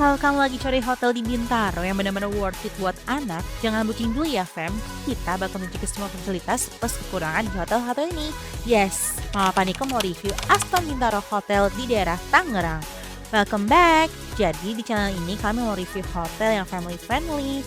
Kalau kamu lagi cari hotel di Bintaro yang benar-benar worth it buat anak, jangan booking dulu ya, fam. Kita bakal menunjukin semua fasilitas plus kekurangan di hotel-hotel ini. Yes, Mama Paniko mau review Aston Bintaro Hotel di daerah Tangerang. Welcome back. Jadi di channel ini kami mau review hotel yang family friendly.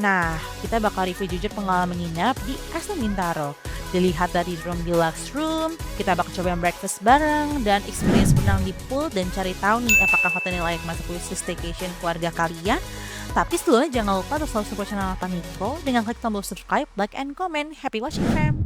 Nah, kita bakal review jujur pengalaman menginap di Aston Bintaro. Dilihat dari room deluxe room, kita bakal coba yang breakfast bareng dan experience berenang di pool dan cari tahu nih apakah hotel ini layak masuk list staycation keluarga kalian. Tapi sebelumnya jangan lupa untuk selalu support channel Paniko dengan klik tombol subscribe, like, and comment. Happy watching, fam!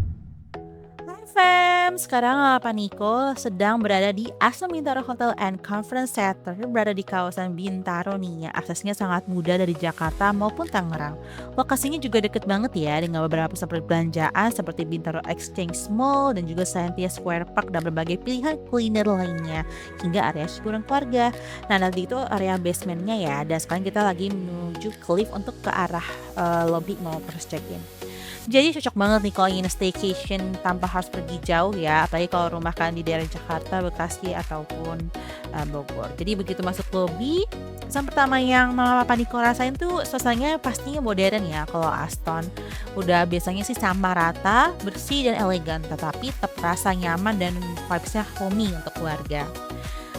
Hai fam, sekarang Paniko sedang berada di Aston Bintaro Hotel and Conference Center, berada di kawasan Bintaro nih ya. Aksesnya sangat mudah dari Jakarta maupun Tangerang. Lokasinya juga deket banget ya dengan beberapa pusat perbelanjaan seperti Bintaro Exchange Mall dan juga Scientia Square Park dan berbagai pilihan kuliner lainnya hingga area hiburan keluarga. Nah nanti itu area basementnya ya, dan sekarang kita lagi menuju ke lift untuk ke arah lobby mau proses check-in. Jadi cocok banget nih kalau ingin staycation tanpa harus pergi jauh ya, apalagi kalau rumah kalian di daerah Jakarta, Bekasi ataupun Bogor. Jadi begitu masuk lobby, kesan pertama yang Mama Paniko rasain tuh suasananya pastinya modern ya. Kalau Aston udah biasanya sih sama rata, bersih dan elegan, tetapi tetap rasa nyaman dan vibes-nya homey untuk keluarga.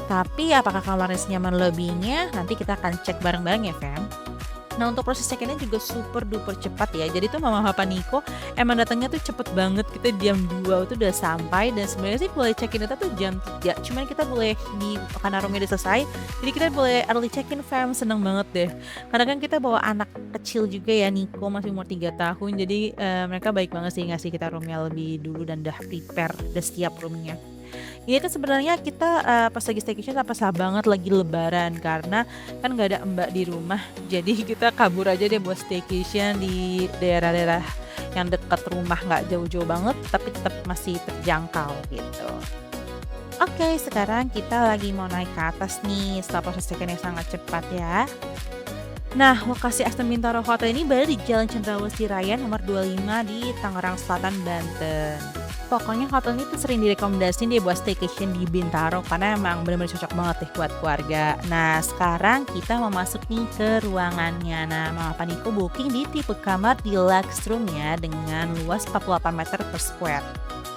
Tapi apakah kamarnya senyaman lobby-nya? Nanti kita akan cek bareng-bareng ya, fam. Nah untuk proses check-innya juga super duper cepat ya. Jadi tuh Mama Paniko emang datangnya tuh cepet banget. Kita jam 2 tuh udah sampai. Dan sebenarnya sih boleh check-in itu tuh jam 3. Cuman kita boleh karena roomnya udah selesai, jadi kita boleh early check-in, fam. Seneng banget deh. Karena kan kita bawa anak kecil juga ya, Niko masih umur 3 tahun. Jadi mereka baik banget sih ngasih kita roomnya lebih dulu dan udah prepare, udah siap roomnya. Ini tuh sebenarnya kita pas lagi staycation pas banget lagi lebaran karena kan nggak ada mbak di rumah, jadi kita kabur aja deh buat staycation di daerah-daerah yang dekat rumah, nggak jauh-jauh banget tapi tetap masih terjangkau gitu. Oke, sekarang kita lagi mau naik ke atas nih setelah proses check-in yang sangat cepat ya. Nah, lokasi Aston Bintaro Hotel ini berada di Jalan Cendrawasih Raya nomor 25 di Tangerang Selatan, Banten. Pokoknya hotel ini tuh sering direkomendasiin dia buat staycation di Bintaro karena emang benar-benar cocok banget deh buat keluarga. Nah, sekarang kita mau masuk nih ke ruangannya. Nah, Mama Paniko booking di tipe kamar deluxe room ya dengan luas 48 meter per square.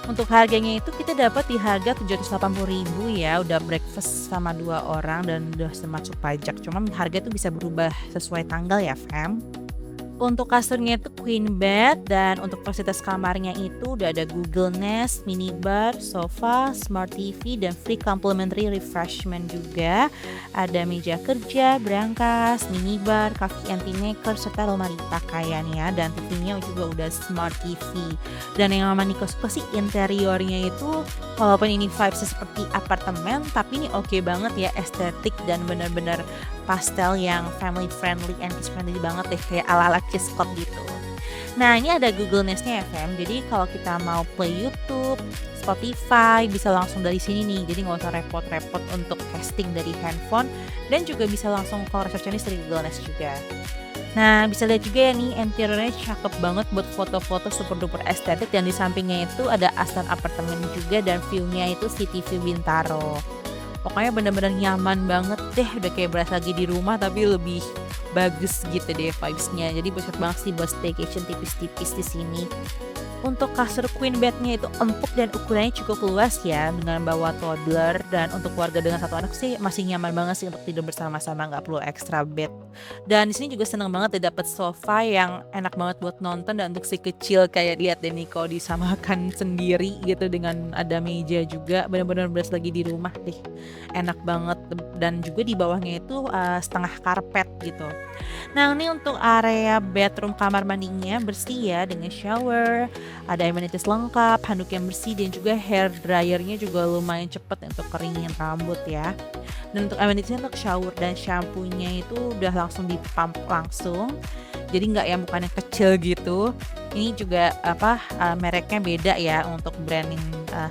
Untuk harganya itu kita dapat di harga 780.000 ya, udah breakfast sama 2 orang dan udah termasuk pajak. Cuma harga itu bisa berubah sesuai tanggal ya, fam. Untuk kasurnya itu queen bed dan untuk fasilitas kamarnya itu udah ada Google Nest, minibar, sofa, smart TV dan free complimentary refreshment juga. Ada meja kerja, brankas, minibar, kaki anti maker serta lemari pakaian ya, dan TV-nya juga udah smart TV. Dan yang Mama Niko suka sih interiornya itu walaupun ini vibes seperti apartemen tapi ini oke banget ya, estetik dan benar-benar pastel yang family friendly and kids friendly banget deh, kayak ala-ala kids club gitu. Nah ini ada Google Nest-nya ya, fam. Jadi kalau kita mau play YouTube, Spotify bisa langsung dari sini nih. Jadi nggak usah repot-repot untuk casting dari handphone dan juga bisa langsung call resepsionis dari Google Nest juga. Nah bisa lihat juga ya nih interiornya cakep banget buat foto-foto super duper estetik, dan di sampingnya itu ada Aston apartemen juga dan view-nya itu City View Bintaro. Pokoknya bener-bener nyaman banget deh, udah kayak berasa lagi di rumah tapi lebih bagus gitu deh vibes-nya. Jadi cocok banget sih buat staycation tipis-tipis di sini. Untuk kasur queen bed-nya itu empuk dan ukurannya cukup luas ya dengan bawa toddler, dan untuk keluarga dengan 1 anak sih masih nyaman banget sih untuk tidur bersama-sama, nggak perlu extra bed. Dan di sini juga seneng banget ya dapet sofa yang enak banget buat nonton, dan untuk si kecil kayak lihat deh nih kalau disamakan sendiri gitu dengan ada meja juga, bener-bener berasa lagi di rumah deh. Enak banget, dan juga di bawahnya itu setengah karpet gitu. Nah ini untuk area bedroom kamar mandinya bersih ya dengan shower, ada amenities lengkap, handuk yang bersih, dan juga hair dryernya juga lumayan cepet untuk keringin rambut ya. Dan untuk amenitiesnya untuk shower dan shampoo-nya itu udah langsung dipump langsung, jadi nggak yang bukan yang kecil gitu. Ini juga mereknya beda ya untuk branding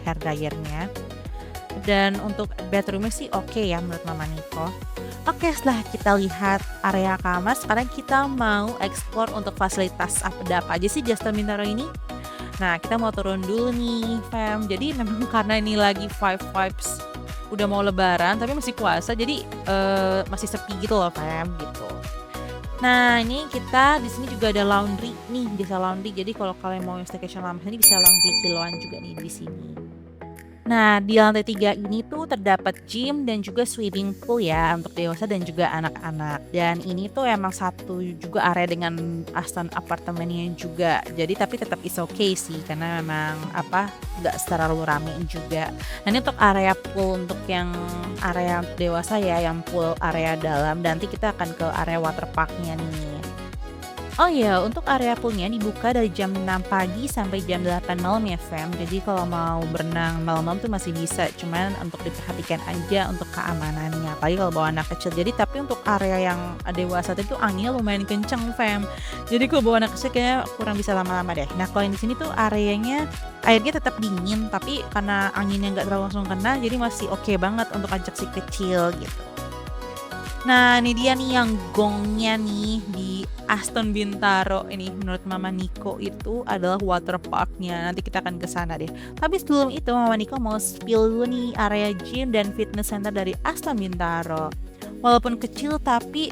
hair dryernya. Dan untuk bedroomnya sih oke ya menurut Mama Niko. Oke, setelah kita lihat area kamar, sekarang kita mau explore untuk fasilitas apa aja sih di Aston Bintaro ini. Nah, kita mau turun dulu nih, fam. Jadi memang karena ini lagi vibes udah mau lebaran tapi masih puasa jadi, masih sepi gitu loh Fam, gitu. Nah, ini kita di sini juga ada laundry nih, bisa laundry. Jadi kalau kalian mau staycation lama ini bisa laundry kiloan juga nih di sini. Nah, di lantai 3 ini tuh terdapat gym dan juga swimming pool ya untuk dewasa dan juga anak-anak. Dan ini tuh emang satu juga area dengan Aston apartemennya juga. Jadi tapi tetap is okay sih karena memang apa nggak terlalu rame juga. Nah, ini untuk area pool untuk yang area dewasa ya, yang pool area dalam. Nanti kita akan ke area water parknya nih. Oh iya, untuk area poolnya dibuka dari jam 6 pagi sampai jam 8 malam ya, Fam. Jadi kalau mau berenang malam-malam tuh masih bisa, cuman untuk diperhatikan aja untuk keamanannya. Apalagi kalau bawa anak kecil. Jadi tapi untuk area yang dewasa itu anginnya lumayan kenceng, Fam. Jadi kalau bawa anak kecil kayaknya kurang bisa lama-lama deh. Nah, kalau yang di sini tuh areanya airnya tetap dingin, tapi karena anginnya nggak terlalu langsung kena, jadi masih oke banget untuk ajak si kecil gitu. Nah, ini dia nih yang gongnya nih di Aston Bintaro ini menurut Mama Niko itu adalah water parknya. Nanti kita akan ke sana deh. Tapi sebelum itu Mama Niko mau spill dulu nih area gym dan fitness center dari Aston Bintaro. Walaupun kecil tapi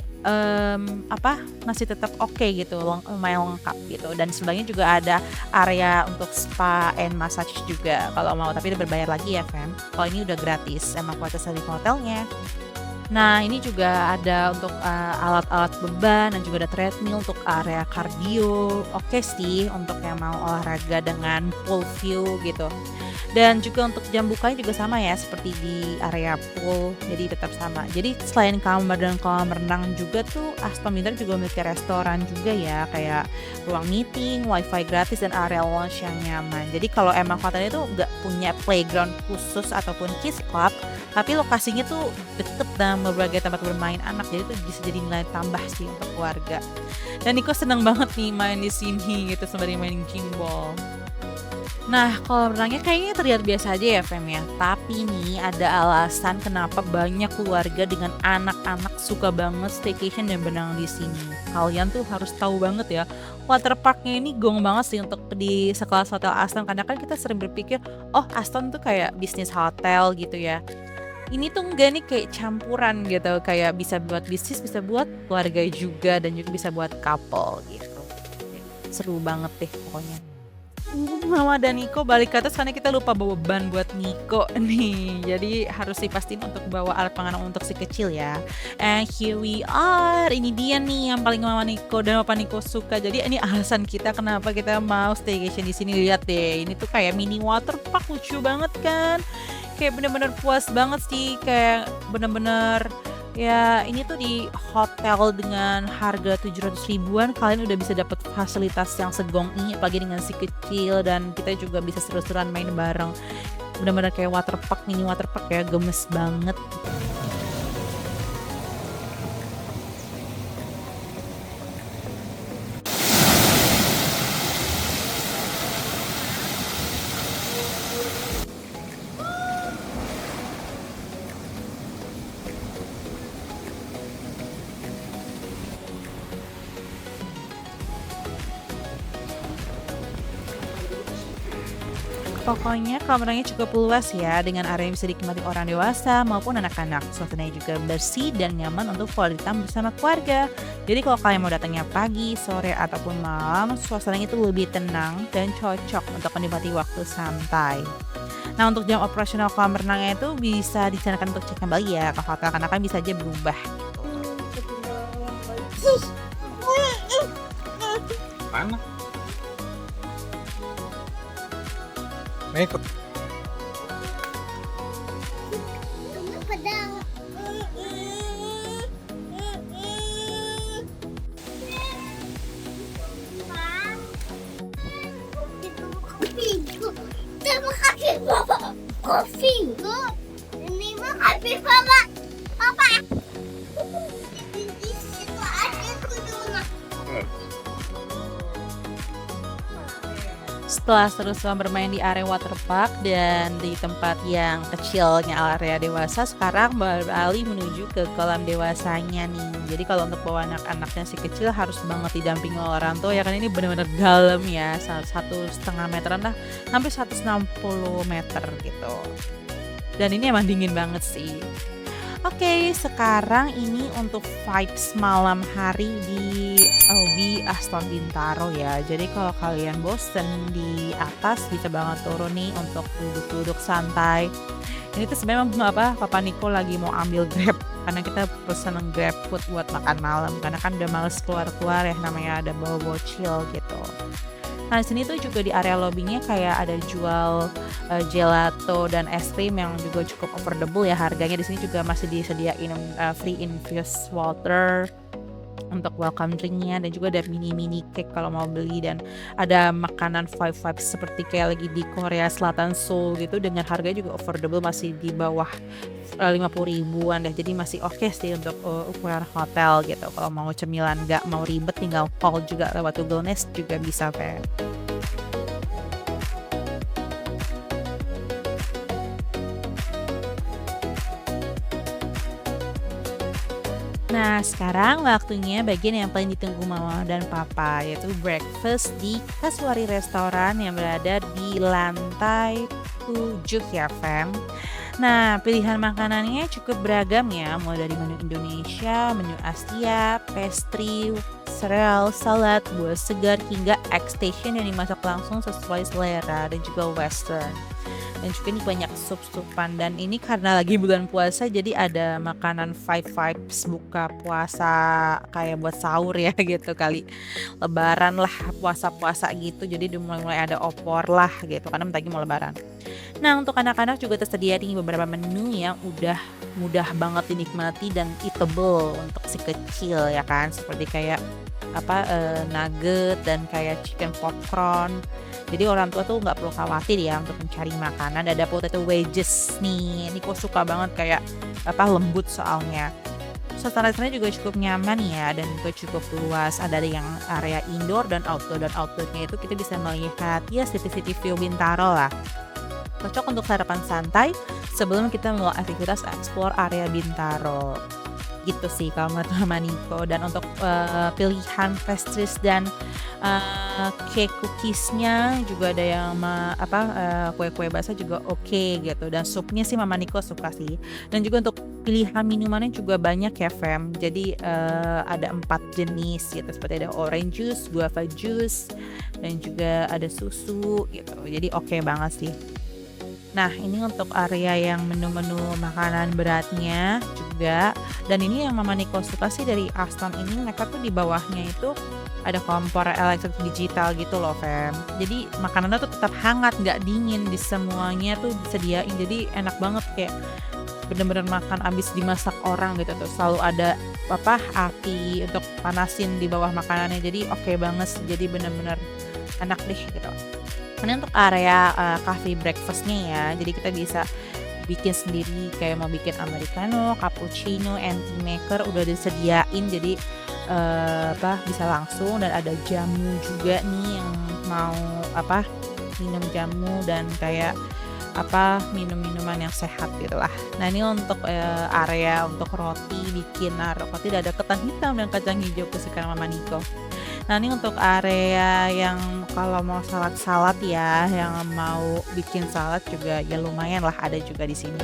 masih tetap oke gitu, lumayan lengkap gitu. Dan sebelahnya juga ada area untuk spa and massage juga kalau mau, tapi berbayar lagi ya, Fam. Kalau ini udah gratis, emang kualitas dari hotelnya. Nah, ini juga ada untuk, alat-alat beban dan juga ada treadmill untuk area kardio. Oke sih untuk yang mau olahraga dengan full view gitu. Dan juga untuk jam bukanya juga sama ya seperti di area pool, jadi tetap sama. Jadi selain kamar dan kolam renang juga tuh Aston Villa juga memiliki restoran juga ya, kayak ruang meeting, wifi gratis dan area lounge yang nyaman. Jadi kalau emang hotelnya tuh nggak punya playground khusus ataupun kids club, tapi lokasinya tuh deket dengan berbagai tempat bermain anak, jadi tuh bisa jadi nilai tambah sih untuk keluarga. Dan Niko seneng banget nih main di sini gitu sembari main gimbal. Nah, kolam renangnya kayaknya terlihat biasa aja ya, Fem ya. Tapi nih ada alasan kenapa banyak keluarga dengan anak-anak suka banget staycation dan berenang di sini. Kalian tuh harus tahu banget ya, water parknya ini gong banget sih untuk di sekelas hotel Aston. Karena kan kita sering berpikir, oh Aston tuh kayak bisnis hotel gitu ya. Ini tuh enggak nih kayak campuran gitu, kayak bisa buat bisnis, bisa buat keluarga juga dan juga bisa buat couple gitu. Seru banget deh pokoknya. Mama dan Niko balik ke atas karena kita lupa bawa ban buat Niko nih. Jadi harus dipastiin untuk bawa alat pengaman untuk si kecil ya. And here we are. Ini dia nih yang paling Mama Niko dan Papa Niko suka. Jadi ini alasan kita kenapa kita mau staycation di sini. Lihat deh, ini tuh kayak mini water park, lucu banget kan. Kayak bener-bener puas banget sih, kayak bener-bener ya ini tuh di hotel dengan harga 700 ribuan kalian udah bisa dapat fasilitas yang segong ini apalagi dengan si kecil dan kita juga bisa seru-seruan main bareng. Bener-bener kayak water park, mini water park ya, gemes banget. Pokoknya kamarnya cukup luas ya, dengan area yang bisa dinikmati orang dewasa maupun anak-anak. Suasananya juga bersih dan nyaman untuk quality time bersama keluarga. Jadi kalau kalian mau datangnya pagi, sore, ataupun malam, suasananya itu lebih tenang dan cocok untuk menikmati waktu santai. Nah, untuk jam operasional kolam renangnya itu bisa dicanangkan untuk cek kembali ya ke hotel, karena kan bisa aja berubah. Mana? May ikut. Pedang. Kopi. Ini mah kopi papa. Papa. Di situ ada kuduna. Setelah seru-seruan bermain di area waterpark dan di tempat yang kecilnya area dewasa, sekarang beralih menuju ke kolam dewasanya nih. Jadi kalau untuk bawa anak-anaknya si kecil harus banget didampingi orang tua ya, kan ini benar-benar dalam ya, 1,5 meteran lah, hampir 160 meter gitu. Dan ini emang dingin banget sih. Oke, sekarang ini untuk vibes malam hari di LB Aston Bintaro ya. Jadi kalau kalian bosen di atas bisa banget turun nih untuk duduk-duduk santai. Ini tuh sebenarnya apa Papa Niko lagi mau ambil Grab karena kita pesen Grab food buat makan malam karena kan udah males keluar-keluar ya namanya ada bawa bocil gitu. Nah, di sini tuh juga di area lobbynya kayak ada jual gelato dan es krim yang juga cukup affordable ya harganya. Di sini juga masih disediain free infused water untuk welcome drinknya dan juga ada mini cake kalau mau beli dan ada makanan five vibes seperti kayak lagi di Korea Selatan Seoul gitu dengan harganya juga affordable masih di bawah 50 ribuan deh jadi masih oke sih untuk ukuran hotel gitu kalau mau cemilan nggak mau ribet tinggal call juga lewat Google Nest juga bisa Feb. Nah, sekarang waktunya bagian yang paling ditunggu mama dan papa, yaitu breakfast di Kasuari Restoran yang berada di lantai 7 ya, Fam. Nah, pilihan makanannya cukup beragam ya, mulai dari menu Indonesia, menu Asia, pastry, sereal, salad, buah segar, hingga egg station yang dimasak langsung sesuai selera dan juga western. Dan juga ini banyak sup-supan dan ini karena lagi bulan puasa jadi ada makanan five vibes buka puasa kayak buat sahur ya gitu kali lebaran lah puasa-puasa gitu jadi udah mulai ada opor lah gitu karena bentar lagi mau lebaran. Nah untuk anak-anak juga tersedia nih beberapa menu yang udah mudah banget dinikmati dan eatable untuk si kecil ya kan seperti kayak nugget dan kayak chicken popcorn. Jadi orang tua tuh nggak perlu khawatir ya untuk mencari makanan. Ada potato wedges nih. Ini kok suka banget kayak lembut soalnya. Suasananya juga cukup nyaman ya dan juga cukup luas. Ada yang area indoor dan outdoor dan outdoornya itu kita bisa melihat ya city view Bintaro lah. Cocok untuk sarapan santai sebelum kita melakukan aktivitas explore area Bintaro. Gitu sih kalau menurut Mama Niko dan untuk pilihan pastries dan cake cookiesnya juga ada yang kue-kue basah juga oke gitu dan supnya sih Mama Niko suka sih dan juga untuk pilihan minumannya juga banyak ya Fem jadi ada 4 jenis gitu seperti ada orange juice, guava juice dan juga ada susu gitu jadi oke banget sih. Nah ini untuk area yang menu-menu makanan beratnya juga dan ini yang Mama Niko suka sih dari Aston ini mereka tuh di bawahnya itu ada kompor elektrik digital gitu loh Fem jadi makanannya tuh tetap hangat nggak dingin di semuanya tuh disediain jadi enak banget kayak bener-bener makan abis dimasak orang gitu tuh selalu ada api untuk panasin di bawah makanannya jadi oke banget jadi bener-bener enak deh gitu. Ini untuk area cafe breakfastnya ya jadi kita bisa bikin sendiri kayak mau bikin americano, cappuccino, anti maker udah disediain jadi bisa langsung dan ada jamu juga nih yang mau minum jamu dan kayak minum-minuman yang sehat gitu lah. Nah ini untuk area untuk roti bikin roti ada ketan hitam dan kacang hijau kesukaan Mama Niko. Nah ini untuk area yang kalau mau salad ya yang mau bikin salad juga ya lumayan lah ada juga di sini.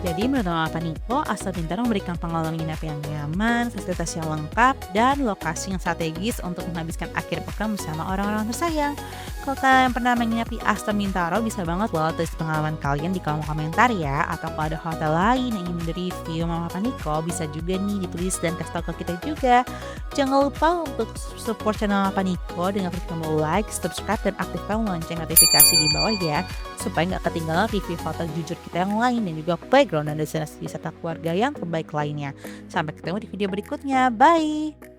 Jadi menurut Papa Niko, Aston Bintaro memberikan pengalaman nginep yang nyaman, fasilitas yang lengkap, dan lokasi yang strategis untuk menghabiskan akhir pekan bersama orang-orang tersayang. Kalau kalian pernah menginap di Aston Bintaro, bisa banget loh tulis pengalaman kalian di kolom komentar ya. Atau kalau ada hotel lain yang ingin di-review sama Papa Niko, bisa juga nih ditulis dan kasih tau ke kita juga. Jangan lupa untuk support channel Papa Niko dengan klik tombol like, subscribe, dan aktifkan lonceng notifikasi di bawah ya. Supaya nggak ketinggalan review hotel jujur kita yang lain dan juga playground dan destinasi wisata keluarga yang terbaik lainnya. Sampai ketemu di video berikutnya. Bye!